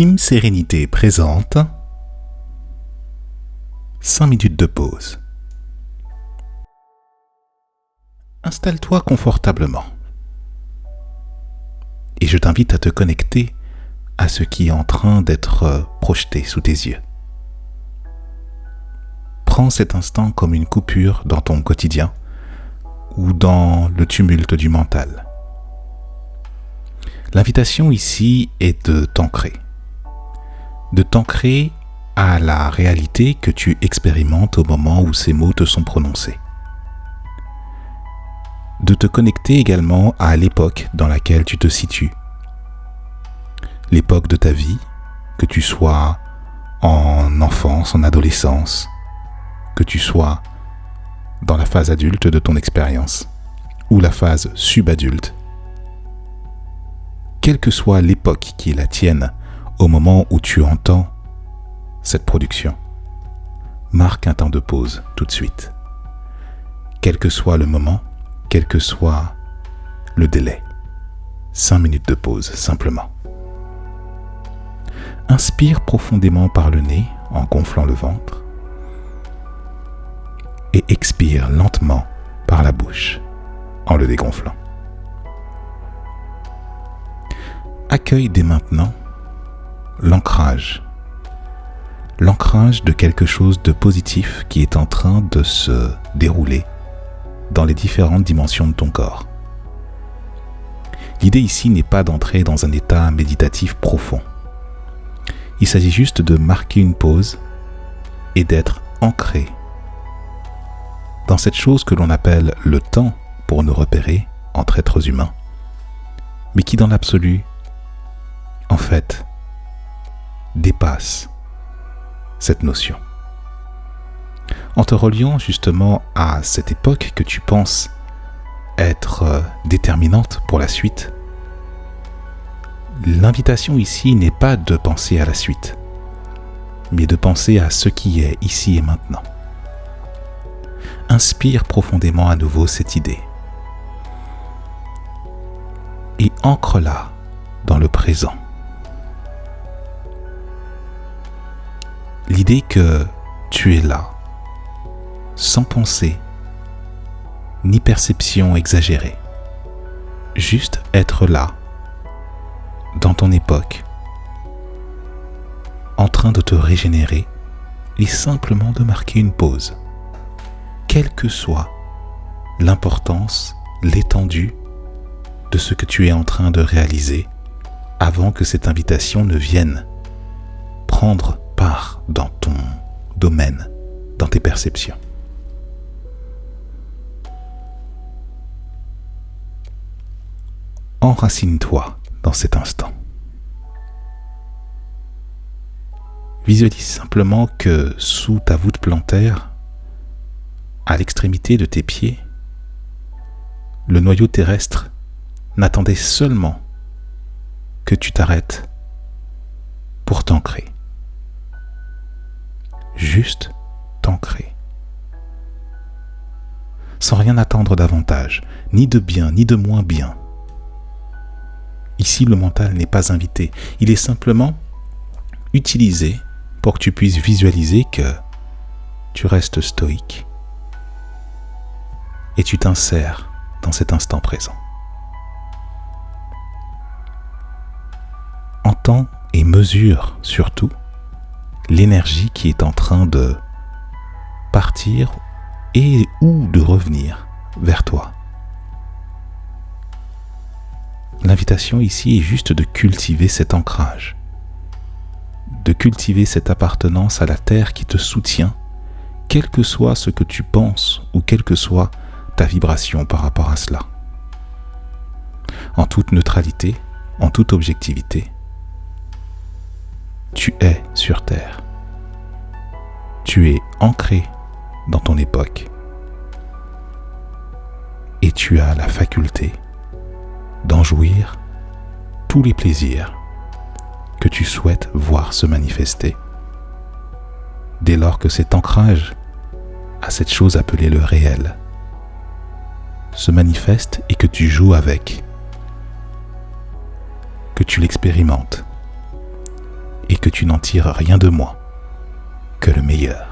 Team Sérénité présente 5 minutes de pause. Installe-toi confortablement et je t'invite à te connecter à ce qui est en train d'être projeté sous tes yeux. Prends cet instant comme une coupure dans ton quotidien ou dans le tumulte du mental. L'invitation ici est de t'ancrer à la réalité que tu expérimentes au moment où ces mots te sont prononcés. De te connecter également à l'époque dans laquelle tu te situes. L'époque de ta vie, que tu sois en enfance, en adolescence, que tu sois dans la phase adulte de ton expérience ou la phase subadulte. Quelle que soit l'époque qui est la tienne au moment où tu entends cette production, marque un temps de pause tout de suite. Quel que soit le moment, quel que soit le délai. 5 minutes de pause, simplement. Inspire profondément par le nez en gonflant le ventre et expire lentement par la bouche en le dégonflant. Accueille dès maintenant l'ancrage de quelque chose de positif qui est en train de se dérouler dans les différentes dimensions de ton corps. L'idée ici n'est pas d'entrer dans un état méditatif profond. Il s'agit juste de marquer une pause et d'être ancré dans cette chose que l'on appelle le temps pour nous repérer entre êtres humains, mais qui dans l'absolu, en fait, dépasse cette notion. En te reliant justement à cette époque que tu penses être déterminante pour la suite, l'invitation ici n'est pas de penser à la suite, mais de penser à ce qui est ici et maintenant. Inspire profondément à nouveau cette idée et ancre-la dans le présent. L'idée que tu es là, sans pensée, ni perception exagérée. Juste être là, dans ton époque, en train de te régénérer et simplement de marquer une pause. Quelle que soit l'importance, l'étendue de ce que tu es en train de réaliser avant que cette invitation ne vienne prendre part dans ton domaine, dans tes perceptions. Enracine-toi dans cet instant. Visualise simplement que sous ta voûte plantaire, à l'extrémité de tes pieds, le noyau terrestre n'attendait seulement que tu t'arrêtes pour t'ancrer. Juste t'ancrer. Sans rien attendre davantage, ni de bien, ni de moins bien. Ici, le mental n'est pas invité. Il est simplement utilisé pour que tu puisses visualiser que tu restes stoïque et tu t'insères dans cet instant présent. Entends et mesure surtout l'énergie qui est en train de partir et ou de revenir vers toi. L'invitation ici est juste de cultiver cet ancrage, de cultiver cette appartenance à la terre qui te soutient, quel que soit ce que tu penses ou quelle que soit ta vibration par rapport à cela. En toute neutralité, en toute objectivité, tu es sur terre. Tu es ancré dans ton époque et tu as la faculté d'en jouir tous les plaisirs que tu souhaites voir se manifester dès lors que cet ancrage à cette chose appelée le réel se manifeste et que tu joues avec, que tu l'expérimentes tu n'en tires rien de moi que le meilleur.